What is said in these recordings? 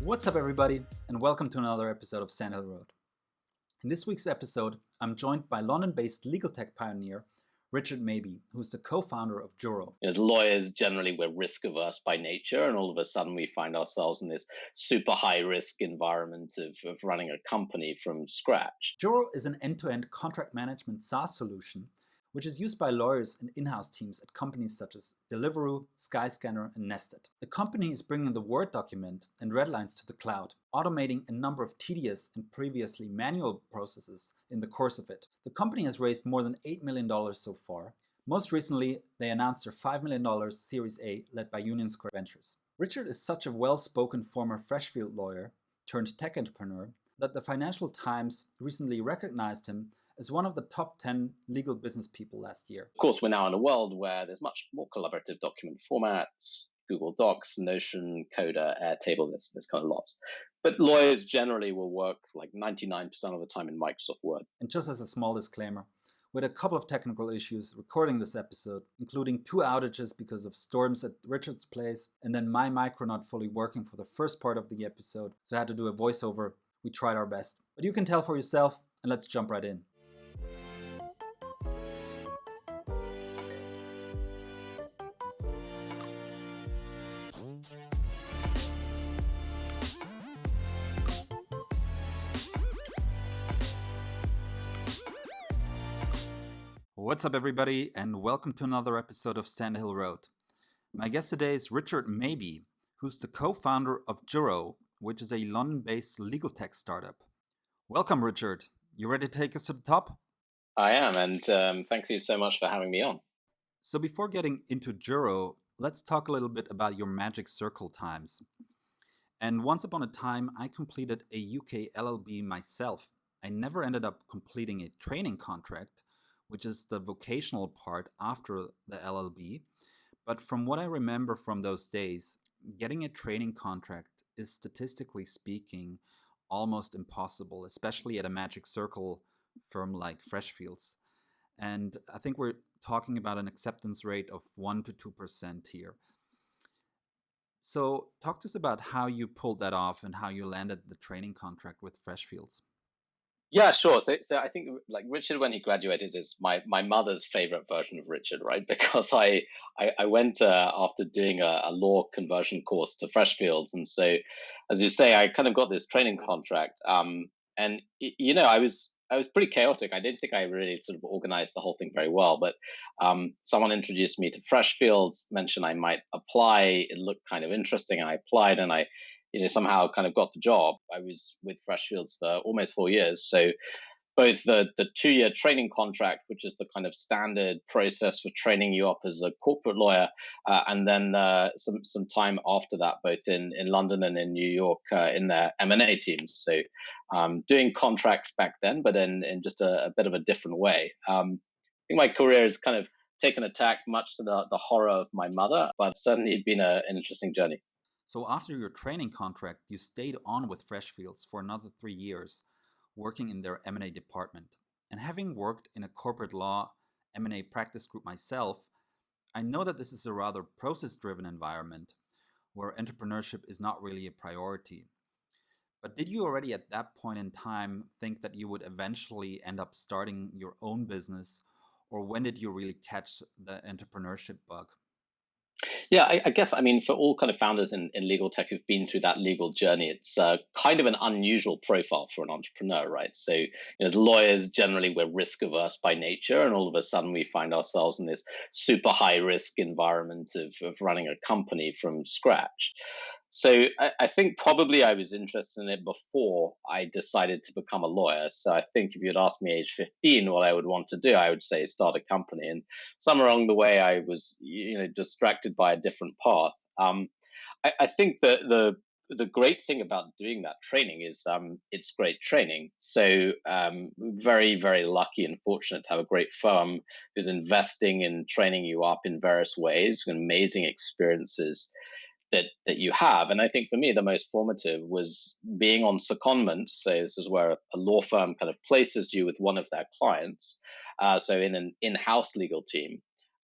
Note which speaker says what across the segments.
Speaker 1: What's up, everybody, and welcome to another episode of Sand Hill Road. In this week's episode, I'm joined by London-based legal tech pioneer Richard Mabey, who's the co-founder of Juro.
Speaker 2: As lawyers, generally, we're risk-averse by nature, and all of a sudden we find ourselves in this super high-risk environment of running a company from scratch.
Speaker 1: Juro is an end-to-end contract management SaaS solution, which is used by lawyers and in-house teams at companies such as Deliveroo, Skyscanner, and Nested. The company is bringing the Word document and redlines to the cloud, automating a number of tedious and previously manual processes in the course of it. The company has raised more than $8 million so far. Most recently, they announced their $5 million Series A led by Union Square Ventures. Richard is such a well-spoken former Freshfields lawyer turned tech entrepreneur that the Financial Times recently recognized him as one of the top 10 legal business people last year.
Speaker 2: Of course, we're now in a world where there's much more collaborative document formats, Google Docs, Notion, Coda, Airtable, there's kind of lots. But lawyers generally will work like 99% of the time in Microsoft Word.
Speaker 1: And just as a small disclaimer, with a couple of technical issues recording this episode, including 2 outages because of storms at Richard's place, and then my micro not fully working for the first part of the episode, so I had to do a voiceover. We tried our best. But you can tell for yourself, and let's jump right in. What's up, everybody, and welcome to another episode of Sand Hill Road. My guest today is Richard Mabey, who's the co-founder of Juro, which is a London-based legal tech startup. Welcome, Richard. You ready to take us to the top?
Speaker 2: I am, and thank you so much for having me on.
Speaker 1: So before getting into Juro, let's talk a little bit about your magic circle times. And once upon a time, I completed a UK LLB myself. I never ended up completing a training contract, which is the vocational part after the LLB. But from what I remember from those days, getting a training contract is statistically speaking almost impossible, especially at a magic circle firm like Freshfields. And I think we're talking about an acceptance rate of 1% to 2% here. So talk to us about how you pulled that off and how you landed the training contract with Freshfields.
Speaker 2: Yeah, sure. So I think like Richard, when he graduated, is my mother's favorite version of Richard, right? Because I went after doing a law conversion course to Freshfields, and so as you say, I kind of got this training contract. And I was pretty chaotic. I didn't think I really sort of organized the whole thing very well, but someone introduced me to Freshfields, mentioned I might apply. It looked kind of interesting, and I applied, and I somehow kind of got the job. I was with Freshfields for almost 4 years. So both the 2-year training contract, which is the kind of standard process for training you up as a corporate lawyer, and then some time after that, both in London and in New York in their M&A teams. So doing contracts back then, but in just a bit of a different way. I think my career has kind of taken a tack much to the horror of my mother, but certainly been an interesting journey.
Speaker 1: So after your training contract, you stayed on with Freshfields for another 3 years, working in their M&A department. And having worked in a corporate law M&A practice group myself, I know that this is a rather process-driven environment where entrepreneurship is not really a priority. But did you already at that point in time think that you would eventually end up starting your own business, or when did you really catch the entrepreneurship bug?
Speaker 2: Yeah, I guess, I mean, for all kind of founders in legal tech who've been through that legal journey, it's kind of an unusual profile for an entrepreneur, right? So as lawyers, generally, we're risk averse by nature, and all of a sudden we find ourselves in this super high risk environment of running a company from scratch. So I think probably I was interested in it before I decided to become a lawyer. So I think if you'd asked me age 15 what I would want to do, I would say start a company. And somewhere along the way, I was distracted by a different path. I think that the great thing about doing that training is it's great training. So very, very lucky and fortunate to have a great firm who's investing in training you up in various ways, amazing experiences that you have. And I think for me, the most formative was being on secondment. So this is where a law firm kind of places you with one of their clients. So in an in-house legal team.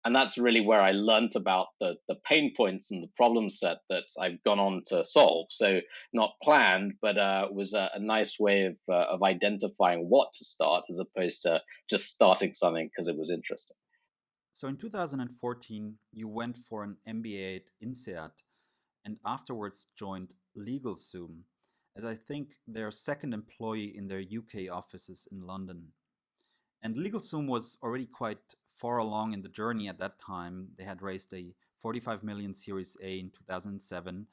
Speaker 2: And that's really where I learned about the pain points and the problem set that I've gone on to solve. So not planned, but was a nice way of identifying what to start as opposed to just starting something because it was interesting.
Speaker 1: So in 2014, you went for an MBA at INSEAD and afterwards joined LegalZoom, as I think their second employee in their UK offices in London. And LegalZoom was already quite far along in the journey at that time. They had raised a 45 million Series A in 2007,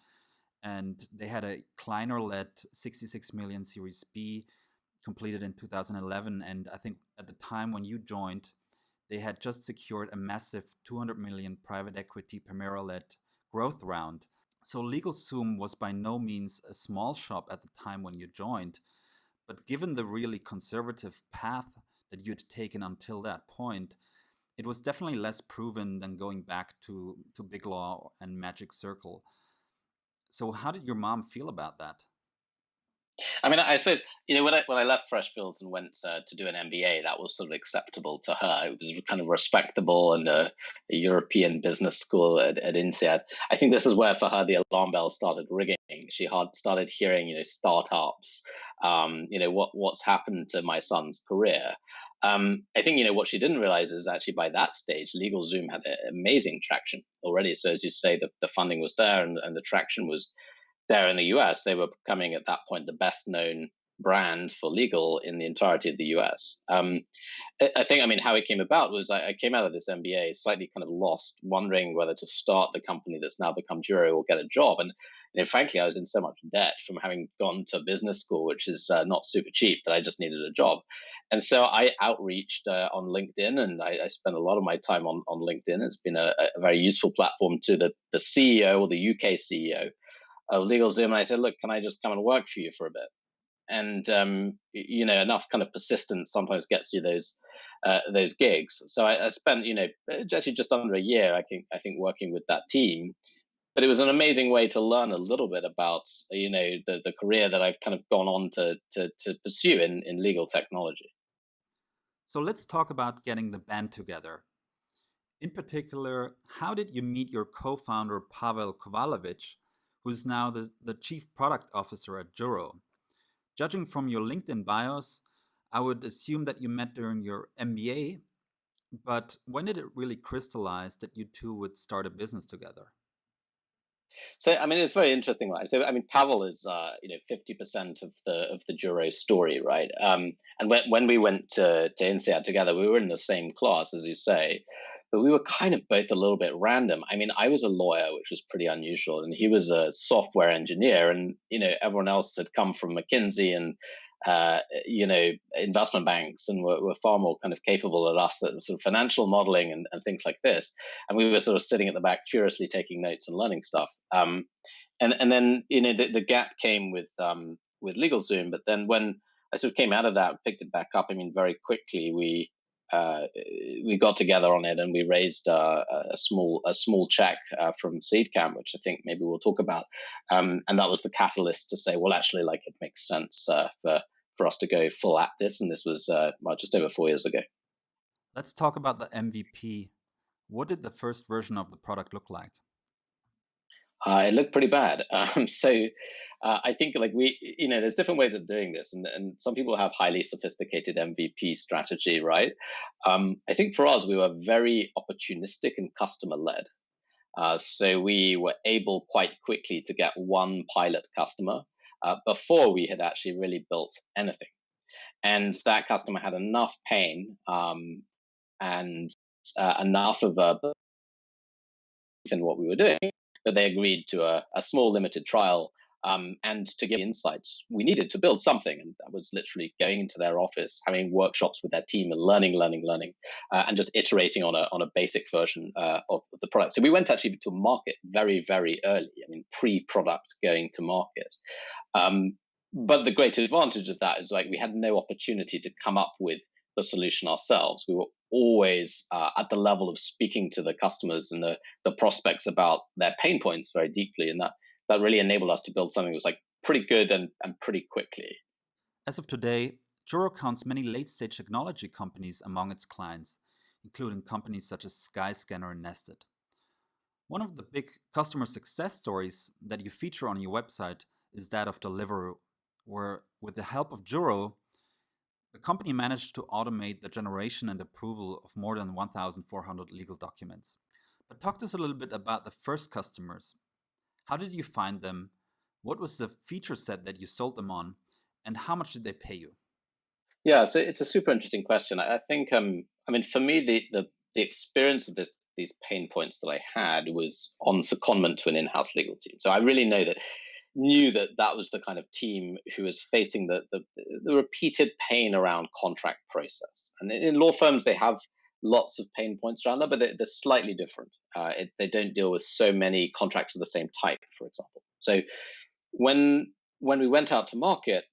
Speaker 1: and they had a Kleiner-led 66 million Series B completed in 2011. And I think at the time when you joined, they had just secured a massive 200 million private equity Primera-led growth round. So LegalZoom was by no means a small shop at the time when you joined, but given the really conservative path that you'd taken until that point, it was definitely less proven than going back to Big Law and Magic Circle. So how did your mom feel about that?
Speaker 2: I mean, I suppose when I left Freshfields and went to do an MBA, that was sort of acceptable to her. It was kind of respectable and a European business school at INSEAD. I think this is where for her the alarm bell started ringing. She had started hearing, startups. What's happened to my son's career. I think what she didn't realize is actually by that stage, LegalZoom had amazing traction already. So as you say, the funding was there and the traction was there in the US. They were becoming at that point the best known brand for legal in the entirety of the US. I think, I mean, how it came about was I came out of this MBA slightly kind of lost, wondering whether to start the company that's now become Juro or get a job. And frankly, I was in so much debt from having gone to business school, which is not super cheap, that I just needed a job. And so I outreached on LinkedIn, and I spent a lot of my time on LinkedIn. It's been a very useful platform to the CEO or the UK CEO of LegalZoom, and I said, "Look, can I just come and work for you for a bit?" And enough kind of persistence sometimes gets you those gigs. So I spent actually just under a year, I think working with that team. But it was an amazing way to learn a little bit about the career that I've kind of gone on to pursue in legal technology.
Speaker 1: So let's talk about getting the band together. In particular, how did you meet your co-founder Pavel Kovalevich, who's now the chief product officer at Juro? Judging from your LinkedIn bios, I would assume that you met during your MBA, but when did it really crystallize that you two would start a business together?
Speaker 2: So I mean, it's very interesting, right? So I mean, Pavel is 50% of the Juro story, right? And when we went to INSEAD together, we were in the same class, as you say, but we were kind of both a little bit random. I mean, I was a lawyer, which was pretty unusual, and he was a software engineer, and everyone else had come from McKinsey and investment banks and were far more kind of capable than us at sort of financial modeling and things like this. And we were sort of sitting at the back, furiously taking notes and learning stuff. And then the gap came with LegalZoom, but then when I sort of came out of that, picked it back up. I mean, very quickly uh, we got together on it and we raised a small check from Seedcamp, which I think maybe we'll talk about. And that was the catalyst to say, well, actually, like it makes sense for us to go full at this. And this was just over 4 years ago.
Speaker 1: Let's talk about the MVP. What did the first version of the product look like?
Speaker 2: It looked pretty bad. So I think like there's different ways of doing this, and some people have highly sophisticated MVP strategy, right? I think for us, we were very opportunistic and customer led. So we were able quite quickly to get one pilot customer before we had actually really built anything. And that customer had enough pain and enough of a belief in what we were doing that they agreed to a small limited trial and to give insights we needed to build something. And that was literally going into their office, having workshops with their team and learning, and just iterating on a basic version of the product. So we went actually to market very, very early. I mean, pre-product going to market. But the great advantage of that is like we had no opportunity to come up with the solution ourselves. We were always at the level of speaking to the customers and the prospects about their pain points very deeply, and that really enabled us to build something that was like pretty good and pretty quickly.
Speaker 1: As of today, Juro counts many late stage technology companies among its clients, including companies such as Skyscanner and Nested. One of the big customer success stories that you feature on your website is that of Deliveroo, where with the help of Juro, the company managed to automate the generation and approval of more than 1,400 legal documents. But talk to us a little bit about the first customers. How did you find them? What was the feature set that you sold them on? And how much did they pay you?
Speaker 2: Yeah, so it's a super interesting question. I think, I mean, for me, the experience of these pain points that I had was on secondment to an in-house legal team. So I really knew that that was the kind of team who was facing the repeated pain around contract process. And in law firms, they have lots of pain points around that, but they're slightly different. They don't deal with so many contracts of the same type, for example. So when when we went out to market,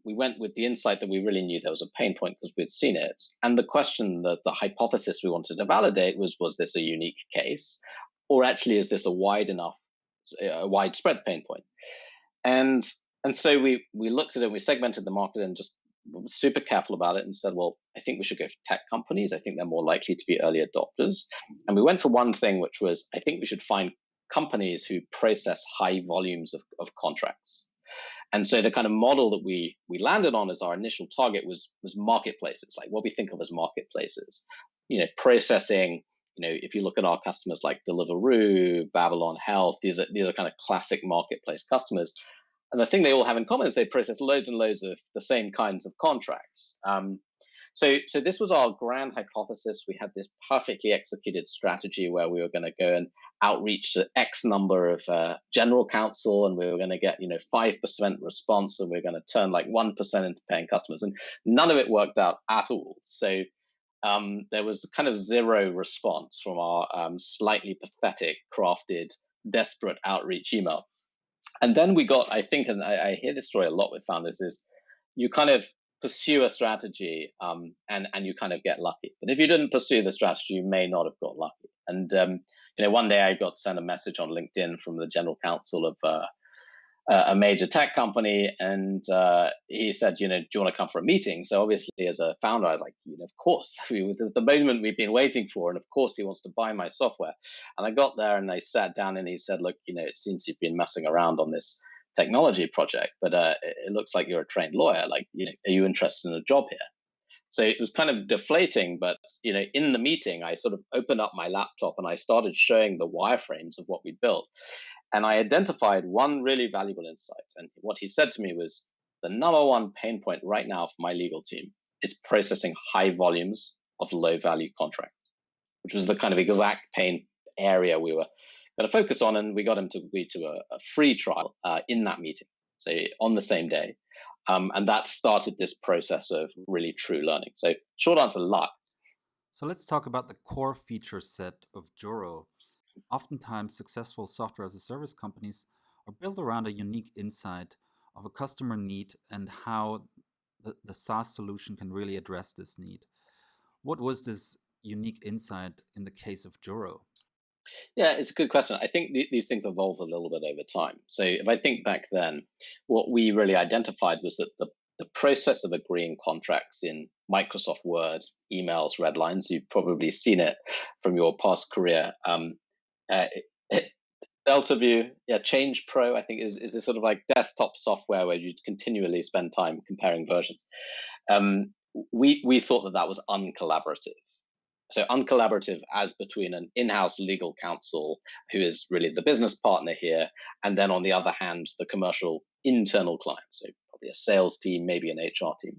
Speaker 2: we went with the insight that we really knew there was a pain point because we'd seen it. And the question, the hypothesis we wanted to validate was this a unique case, or actually is this a widespread pain point? And and so we looked at it, we segmented the market, and just were super careful about it, and said, well, I think we should go for tech companies. I think they're more likely to be early adopters. And we went for one thing, which was I think we should find companies who process high volumes of contracts. And so the kind of model that we landed on as our initial target was marketplaces, like what we think of as marketplaces. Processing. If you look at our customers like Deliveroo, Babylon Health, these are kind of classic marketplace customers. And the thing they all have in common is they process loads and loads of the same kinds of contracts. So this was our grand hypothesis. We had this perfectly executed strategy where we were going to go and outreach to X number of general counsel, and we were going to get 5% response, and we are going to turn like 1% into paying customers, and none of it worked out at all. So there was kind of zero response from our slightly pathetic, crafted, desperate outreach email. And then we got, I think, and I hear this story a lot with founders, is you kind of pursue a strategy and you kind of get lucky. But if you didn't pursue the strategy, you may not have got lucky. And one day I got sent a message on LinkedIn from the general counsel of a major tech company, and he said, do you want to come for a meeting? So obviously, as a founder, I was like, of course. The moment we've been waiting for, and of course he wants to buy my software. And I got there, and I sat down, and he said, look, it seems you've been messing around on this technology project, but it looks like you're a trained lawyer. Like, are you interested in a job here? So it was kind of deflating, but in the meeting, I sort of opened up my laptop and I started showing the wireframes of what we built. And I identified one really valuable insight. And what he said to me was, the number one pain point right now for my legal team is processing high volumes of low value contracts, which was the kind of exact pain area we were going to focus on. And we got him to agree to a free trial in that meeting, so on the same day. And that started this process of really true learning. So short answer, luck.
Speaker 1: So let's talk about the core feature set of Juro. Oftentimes, successful software as a service companies are built around a unique insight of a customer need and how the SaaS solution can really address this need. What was this unique insight in the case of Juro?
Speaker 2: Yeah, it's a good question. I think these things evolve a little bit over time. So if I think back then, what we really identified was that the process of agreeing contracts in Microsoft Word, emails, red lines, you've probably seen it from your past career. Delta View, Change Pro, I think is this sort of like desktop software where you continually spend time comparing versions. We thought that was uncollaborative. So uncollaborative as between an in-house legal counsel who is really the business partner here, and then on the other hand, the commercial internal client, so probably a sales team, maybe an HR team.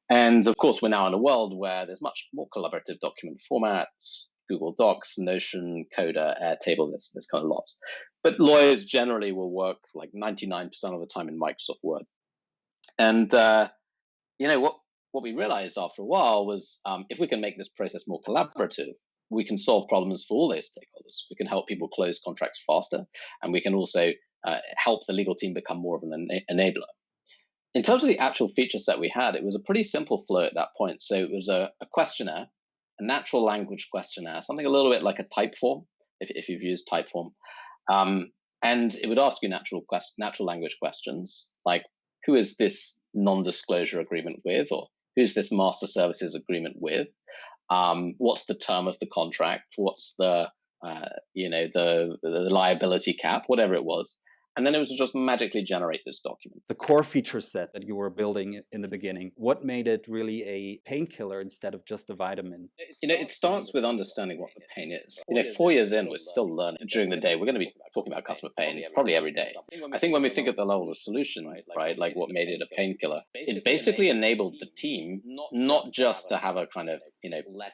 Speaker 2: And of course, we're now in a world where there's much more collaborative document formats, Google Docs, Notion, Coda, Airtable, there's kind of lots. But lawyers generally will work like 99% of the time in Microsoft Word. And what we realized after a while was if we can make this process more collaborative, we can solve problems for all those stakeholders. We can help people close contracts faster, and we can also help the legal team become more of an enabler. In terms of the actual feature set we had, it was a pretty simple flow at that point. So it was a questionnaire, a natural language questionnaire, something a little bit like a type form, if you've used type form. And it would ask you natural language questions, like who is this non-disclosure agreement with, or who's this master services agreement with? What's the term of the contract? What's the the liability cap, whatever it was. And then it was to just magically generate this document.
Speaker 1: The core feature set that you were building in the beginning, what made it really a painkiller instead of just a vitamin?
Speaker 2: It starts with understanding what the pain is. 4 years in, we're still learning. During the day, we're going to be talking about customer pain probably every day. I think when we think at the level of solution, right, like what made it a painkiller, it basically enabled the team not just to have a kind of,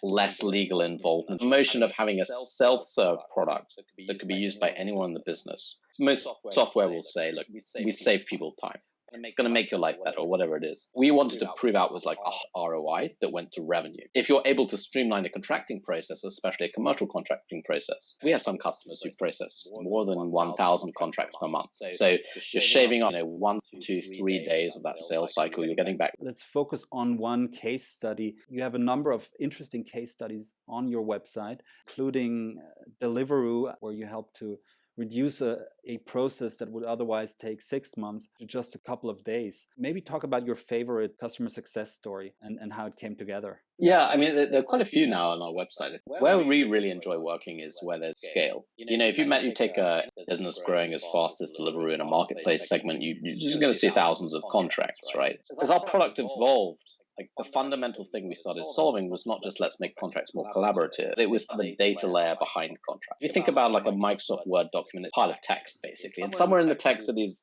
Speaker 2: less legal involvement, the notion of having a self-serve product that could be used by anyone in the business. Most software will say, look, we save people time. It's going to make your life better, or whatever it is. We wanted to prove out was like a ROI that went to revenue. If you're able to streamline the contracting process, especially a commercial contracting process, we have some customers who process more than 1,000 contracts per month. So you're shaving on 1, 2, 3 days of that sales cycle. You're getting back.
Speaker 1: Let's focus on one case study. You have a number of interesting case studies on your website, including Deliveroo, where you help to reduce a process that would otherwise take 6 months to just a couple of days. Maybe talk about your favorite customer success story and how it came together.
Speaker 2: Yeah, I mean, there are quite a few now on our website. Where we really enjoy working is where there's scale. If you take a business growing as fast as Deliveroo in a marketplace segment, you're just going to see thousands of contracts, right? As our product evolved, like the fundamental thing we started solving was not just let's make contracts more collaborative. It was the data layer behind contracts. If you think about like a Microsoft Word document, it's part of text basically, and somewhere in the text are these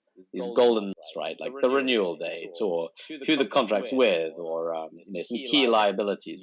Speaker 2: golden, right, like the renewal date or who the contract's with, or some key liabilities.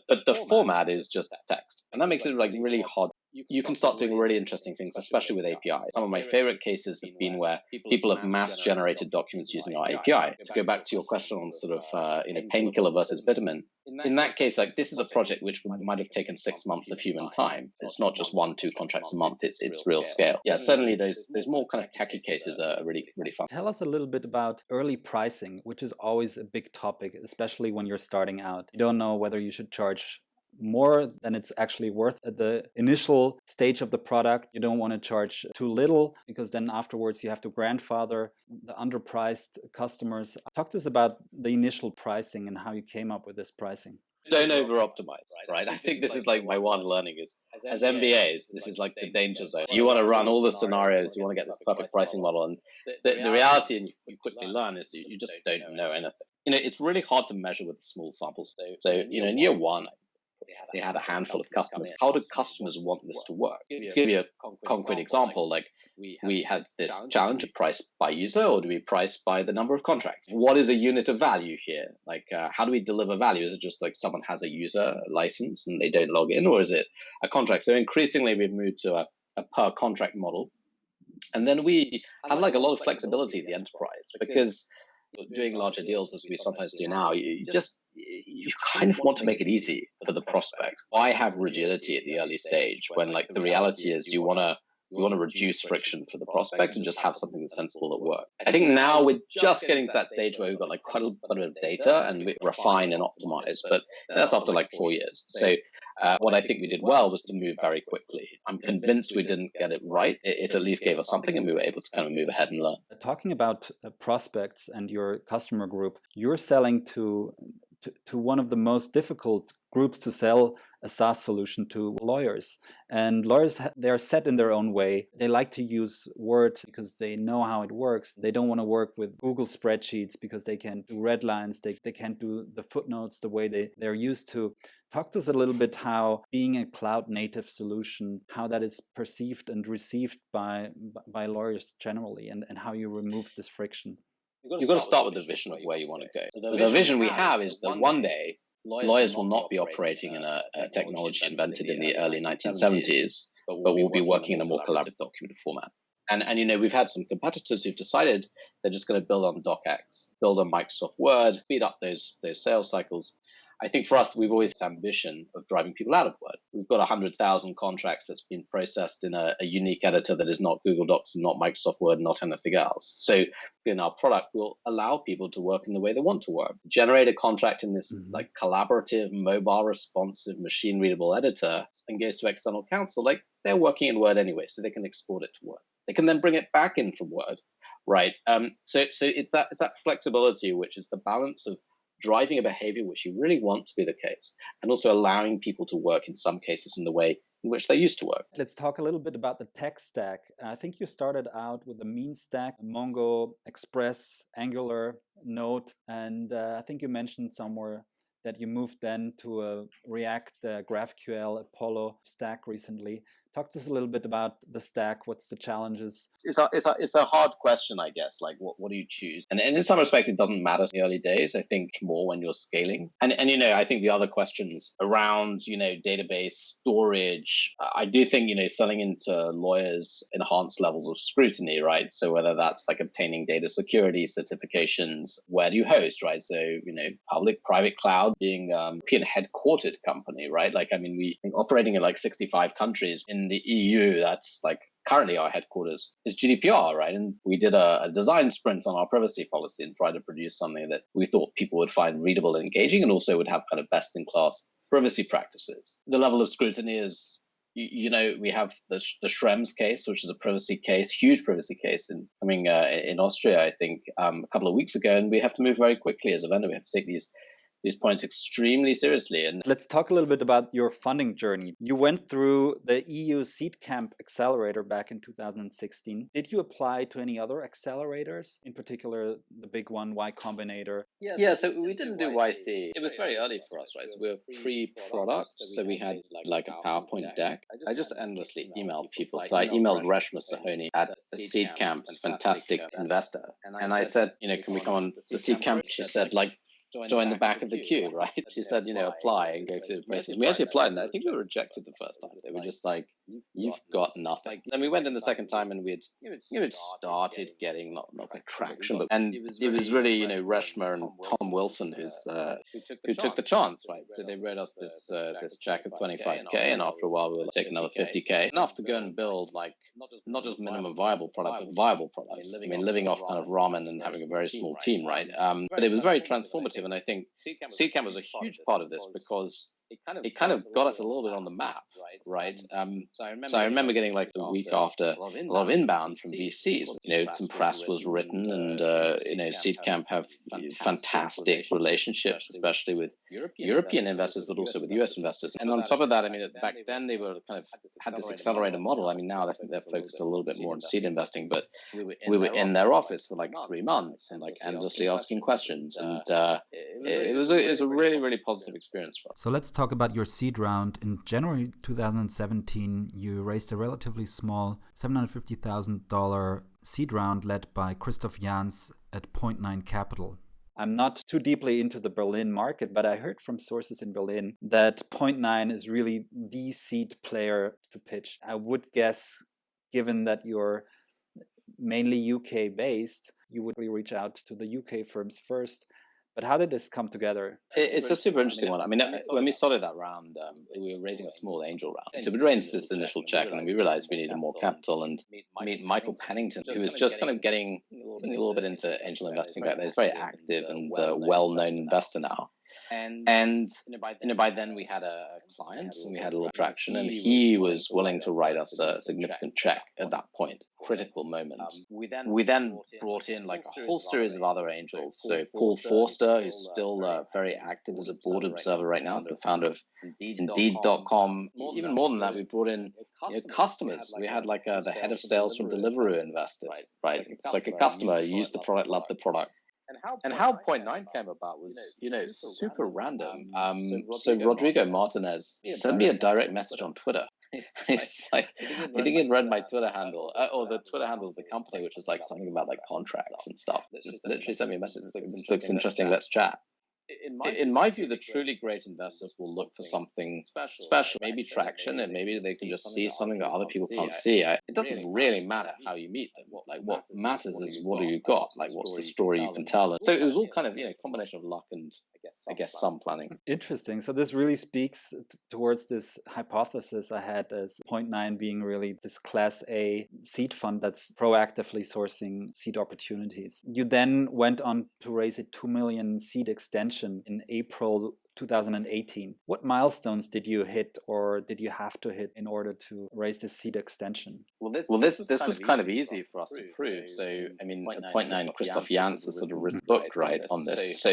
Speaker 2: But the format is just text, and that makes it like really hard. You can start doing really interesting things, especially with APIs. Some of my favorite cases have been where people have mass generated documents using our API. To go back to your question on sort of painkiller versus vitamin, in that case, like this is a project which might have taken 6 months of human time. It's not just 1, 2 contracts a month. It's real scale. Yeah, certainly those more kind of techy cases are really, really fun.
Speaker 1: Tell us a little bit about early pricing, which is always a big topic, especially when you're starting out. You don't know whether you should charge more than it's actually worth at the initial stage of the product. You don't want to charge too little, because then afterwards you have to grandfather the underpriced customers. Talk to us about the initial pricing and how you came up with this pricing.
Speaker 2: Don't over optimize, right? I think this is like my one learning is, as MBAs, this is like the danger zone. You want to run all the scenarios, you want to get this perfect pricing model, and the reality, and you quickly learn, is you just don't know anything. It's really hard to measure with a small sample. So in year one, they had a handful of customers. How do customers want this to work? To give you a concrete example, like we had this challenge of price by user, or do we price by the number of contracts? What is a unit of value here? Like, how do we deliver value? Is it just like someone has a user license and they don't log in, or is it a contract? So increasingly we've moved to a per contract model. And then we have like a lot of flexibility at the enterprise, because doing larger deals as we sometimes do now, you kind of want to make it easy for the prospect. Why have rigidity at the early stage when like the reality is you want to reduce friction for the prospect and just have something that's sensible that works? I think now we're just getting to that stage where we've got like quite a bit of data and we refine and optimize, but that's after like 4 years. So what I think we did well was to move very quickly. I'm convinced we didn't get it right. It at least gave us something, and we were able to kind of move ahead and learn.
Speaker 1: Talking about prospects and your customer group, you're selling to one of the most difficult groups to sell a SaaS solution to, lawyers. And lawyers, they're set in their own way. They like to use Word because they know how it works. They don't want to work with Google spreadsheets because they can't do red lines. They can't do the footnotes the way they're used to. Talk to us a little bit how being a cloud native solution, how that is perceived and received by lawyers generally, and how you remove this friction.
Speaker 2: You've got to start with the vision of where you want to go. So the vision we have is that one day lawyers will not be operating in a technology invented in the early 1970s, but will be working in a more collaborative document format. And we've had some competitors who've decided they're just going to build on DocX, build on Microsoft Word, speed up those sales cycles. I think for us, we've always had ambition of driving people out of Word. We've got 100,000 contracts that's been processed in a unique editor that is not Google Docs, not Microsoft Word, not anything else. So in our product, we'll allow people to work in the way they want to work. Generate a contract in this like collaborative, mobile responsive, machine readable editor, and goes to external counsel. Like they're working in Word anyway, so they can export it to Word. They can then bring it back in from Word, right? So it's that flexibility, which is the balance of driving a behavior which you really want to be the case, and also allowing people to work in some cases in the way in which they used to work.
Speaker 1: Let's talk a little bit about the tech stack. I think you started out with a mean stack, Mongo, Express, Angular, Node, and I think you mentioned somewhere that you moved then to a React, GraphQL, Apollo stack recently. Talk to us a little bit about the stack. What's the challenges?
Speaker 2: It's a hard question, I guess. Like, what do you choose? And in some respects, it doesn't matter in the early days. I think more when you're scaling. And I think the other questions around, database storage, I do think, selling into lawyers enhanced levels of scrutiny, right? So whether that's like obtaining data security certifications, where do you host, right? So, public, private cloud being a European headquartered company, right? Like, we operating in like 65 countries in the EU, that's like currently our headquarters is GDPR, right? And we did a design sprint on our privacy policy and tried to produce something that we thought people would find readable and engaging, and also would have kind of best in class privacy practices. The level of scrutiny is, we have the Schrems case, which is a privacy case, huge privacy case in Austria, I think, a couple of weeks ago, and we have to move very quickly as a vendor. We have to take these points extremely seriously. And
Speaker 1: let's talk a little bit about your funding journey. You went through the EU Seedcamp accelerator back in 2016. Did you apply to any other accelerators, in particular the big one, Y Combinator?
Speaker 2: Yeah, so we didn't do YC. It was very early for us, right? So we were pre-product, so we had like a PowerPoint deck. I just endlessly emailed people. So I emailed Reshma Sahoni at Seedcamp, a fantastic investor. And I said, can we come on the Seedcamp? She said, join the back of the queue, right? She said, apply and go through the process. We actually applied, and I think we were rejected the first time. They were just like, you've got nothing. Then we went in the second time, and we had started getting not like traction, but it was really Reshma and Tom Wilson who took the chance, right? So they wrote us this check of $25K, and after a while we were take another $50K, enough to go and build like not just minimum viable product, but viable products. Living off kind of ramen and having a very small team, right? But it was very transformative. And I think Seedcamp was a huge part of this because it kind of got us a little bit on the map, right? So I remember getting like the week after a lot of inbound from VCs. Some press was written, and Seedcamp have fantastic relationships, especially with European investors, but also with US investors. And on top of that, back then they were kind of had this accelerator model. Now I think they're focused a little bit more on seed investing, but we were in their office for like 3 months and like endlessly asking questions, and it was a really, really positive experience for us.
Speaker 1: So let's talk about your seed round. In January 2017, you raised a relatively small $750,000 seed round led by Christoph Jans at Point 9 Capital. I'm not too deeply into the Berlin market, but I heard from sources in Berlin that Point 9 is really the seed player to pitch. I would guess, given that you're mainly UK based, you would reach out to the UK firms first. But how did this come together?
Speaker 2: It's a super interesting one. When we started that round, we were raising a small angel round. So we raised this initial check, and then we realized we needed more capital, and meet Michael Pennington, who was just kind of getting a little bit into angel investing back then. He's very active and well-known investor now. And by then we had a client, and we had a little traction, and he was willing to write us a significant check at that point. Critical moment. We then brought in like a whole series of other angels. So Paul Forster, who's still very active as a board observer right now, is the founder of Indeed.com. Even more than that, we brought in customers. We had like the head of sales from Deliveroo invested, right? It's like a customer used the product, loved the product. And how Point 9 came about was, super random. So Rodrigo Martinez sent me a direct message on Twitter. It's like, I think he'd read my Twitter handle, or the Twitter handle of the company, which was like something about like contracts and stuff. Just literally sent me a message. This looks interesting. Let's chat. In my view, the truly great investors will look for something special, maybe traction, and maybe they can just see something that other people can't see. It doesn't really matter how you meet them. Like, what matters is what do you got? Like, what's the story you can tell? And so it was all kind of a combination of luck and I guess some planning.
Speaker 1: Interesting. So this really speaks towards this hypothesis I had as Point 9 being really this Class A seed fund that's proactively sourcing seed opportunities. You then went on to raise a 2 million seed extension in April 2018. What milestones did you hit or did you have to hit in order to raise the seed extension?
Speaker 2: Well, this was kind of easy for us to prove. So, I mean, at point 9, Christoph Jans has sort of written a book, right, on this. So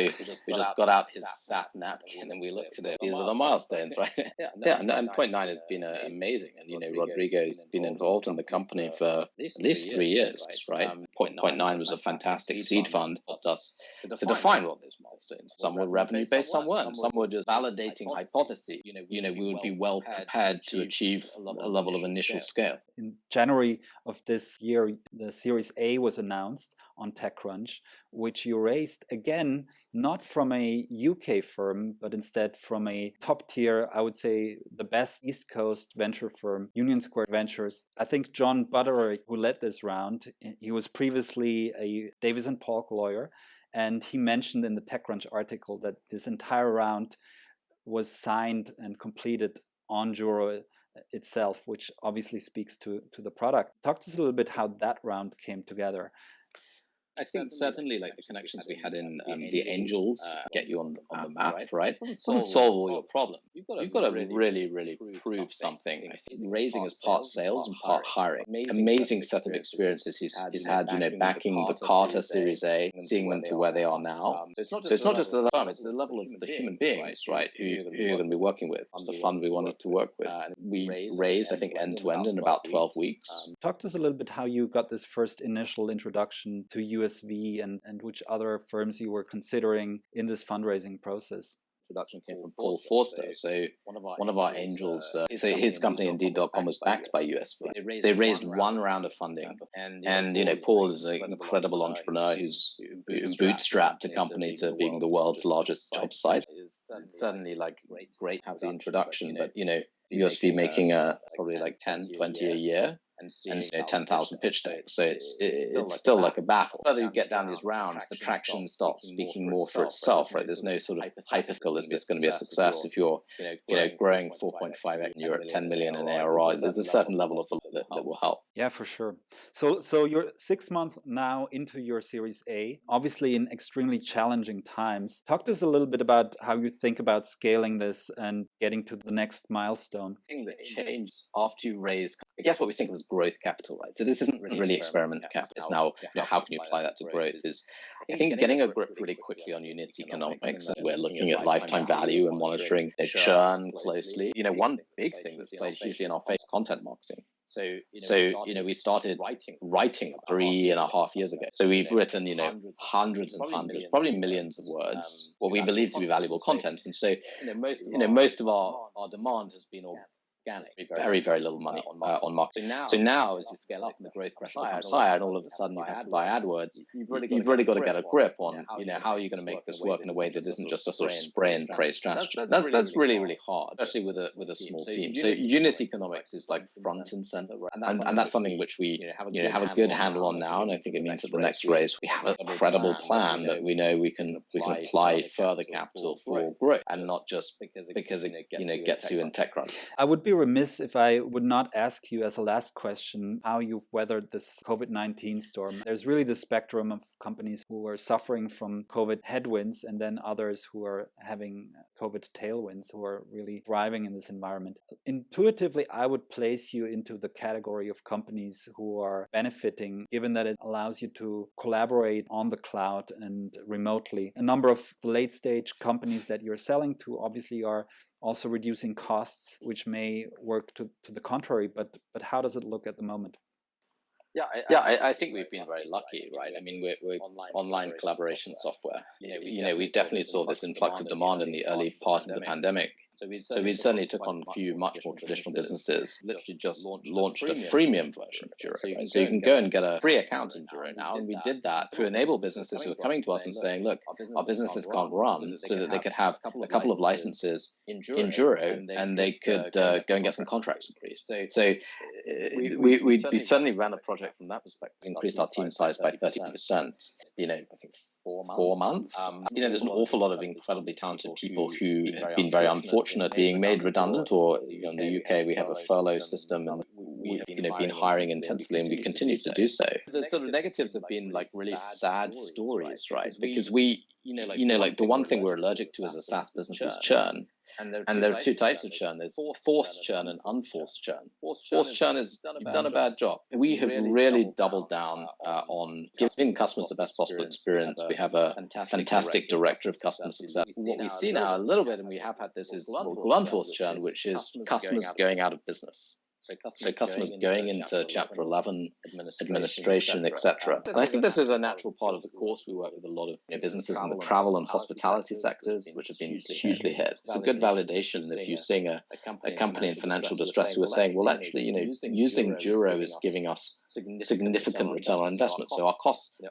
Speaker 2: we just got out his Saas napkin and we looked at it. These are the milestones, right? Yeah, and point 9 has been amazing. And, you know, Rodrigo's been involved in the company for at least 3 years, right? Point 9 was a fantastic seed fund, helped us to define what those milestones. Some were revenue-based, some weren't. Some were just validating hypotheses. You know, we would be well prepared to achieve a level of initial scale.
Speaker 1: In January of this year, the Series A was announced on TechCrunch, which you raised again, not from a UK firm, but instead from a top tier, I would say the best East Coast venture firm, Union Square Ventures. I think John Butterick, who led this round, he was previously a Davis and Polk lawyer, and he mentioned in the TechCrunch article that this entire round was signed and completed on Juro itself, which obviously speaks to the product. Talk to us a little bit how that round came together.
Speaker 2: I think certainly like the connections we had in the angels get you on the map, right? Doesn't solve all your problems. You've got to really prove something. I think raising is part sales and part hiring. Amazing set of experiences he's had, you know, backing the Carter Series A, seeing them to where they are now. So it's not just the firm, it's the level of the human beings, right, who you're going to be working with. It's the fund we wanted to work with. We raised, I think, end to end in about 12 weeks.
Speaker 1: Talk to us a little bit how you got this first initial introduction to USV and which other firms you were considering in this fundraising process.
Speaker 2: Introduction came from Paul Forster. So one of our angels, so his company Indeed.com was backed by USV. They raised one round of funding, and you know, Paul is an incredible entrepreneur who's bootstrapped a company to being the world's largest job site. It's certainly like great to have the introduction, but you know, USV making probably like 10, 20 a year. And you know, 10,000 pitch decks. So it's still like a battle. Whether you get down these rounds, the traction starts speaking more for itself, right? There's no sort of hypothetical, is this going to be a success? If you're, you know, growing 4.5x and you're at 10 million in ARR, there's a certain level of that will help.
Speaker 1: Yeah, for sure. So you're 6 months now into your Series A, obviously in extremely challenging times. Talk to us a little bit about how you think about scaling this and getting to the next milestone.
Speaker 2: Thing that changed after you raise, I guess what we think of as growth capital, right? So this isn't really experiment capital. It's now, you know, how can you apply that to growth? Is I think getting a grip really quickly on unit economics. We're looking at lifetime value and monitoring the churn closely. You know, one big thing that's played hugely in our face is content marketing. So, you know, we started writing 3.5 years ago. So we've written, you know, hundreds and hundreds, probably millions of words, what we believe to be valuable content. And so, you know, most of our demand has been organic, very little money on marketing. So now, as you scale up and the growth pressure becomes higher, and all of a sudden you have to buy AdWords, you've really got to get a grip on, you know, how are you going to make this work in a way that isn't just a sort of spray and pray strategy. That's really hard, especially with a small team. So unit economics is like front and center, and that's something which we have a good handle on now. And I think it means that the next raise we have a credible plan that we know we can apply further capital for growth, and not just because it gets you in TechCrunch.
Speaker 1: I would be remiss if I would not ask you as a last question how you've weathered this COVID-19 storm. There's really the spectrum of companies who are suffering from COVID headwinds and then others who are having COVID tailwinds, who are really thriving in this environment. Intuitively, I would place you into the category of companies who are benefiting, given that it allows you to collaborate on the cloud and remotely. A number of late-stage companies that you're selling to obviously are also reducing costs, which may work to the contrary, but how does it look at the moment?
Speaker 2: I think we've been very lucky, right? I mean, we're online collaboration software. You know, we definitely saw this influx of demand in the early part of the pandemic. So we certainly took on a few much more traditional businesses, literally just launched a freemium version of Juro. Right? So you can go and get a free account in Juro now. And we did that to enable businesses who are coming to us and saying, look, our businesses can't run, so that they could have a couple of licenses in Juro and they could go and get some contracts agreed. So we certainly ran a project from that perspective, increased our team size by 30%, you know, I think 4 months. You know, there's an awful lot of incredibly talented people who have been very unfortunate being made redundant, or you know, in the UK we have a furlough system, and we've been hiring intensively, and we continue to do so. The sort of negatives have been like really sad stories, right? Because we like the one thing we're allergic to as a SaaS business is churn. And there are two types of churn. There's forced churn and unforced churn. Forced churn is you've done a bad job. We have really doubled down on giving customers the best possible experience. We have a fantastic director of customer success. What we see now a little bit, and we have had this, is what we call unforced churn, which is customers going out of business. So customers going into Chapter 11, administration, etc. And I think this is a natural part of the course. We work with a lot of businesses in the travel and hospitality sectors, which have been hugely hit. It's a good validation if you're seeing a company in financial distress who are saying, well, actually, using Juro is giving us significant return on investment. So our costs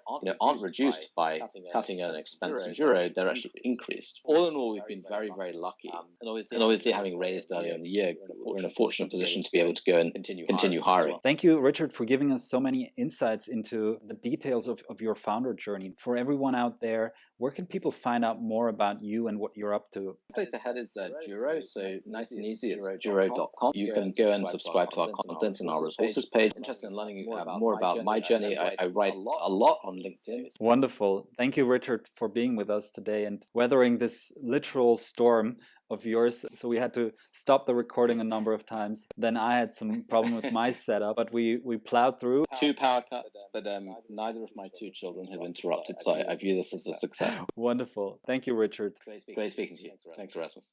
Speaker 2: aren't reduced by cutting an expense in Juro, they're actually increased. All in all, we've been very, very lucky. And obviously, having raised earlier in the year, we're in a fortunate position to be able to go and continue hiring.
Speaker 1: Thank you, Richard, for giving us so many insights into the details of your founder journey. For everyone out there, where can people find out more about you and what you're up to?
Speaker 2: The place to head is Juro, so nice and easy. It's Juro.com. You can go and subscribe to our content and our resources page. Interested in learning more about my journey, I write a lot on LinkedIn.
Speaker 1: Wonderful. Thank you, Richard, for being with us today and weathering this literal storm of yours. So we had to stop the recording a number of times. Then I had some problem with my setup, but we plowed through.
Speaker 2: 2 power cuts, but neither of my 2 children have interrupted, so I view this as a success.
Speaker 1: Wonderful. Thank you, Richard.
Speaker 2: Great speaking to you. Thanks, Erasmus.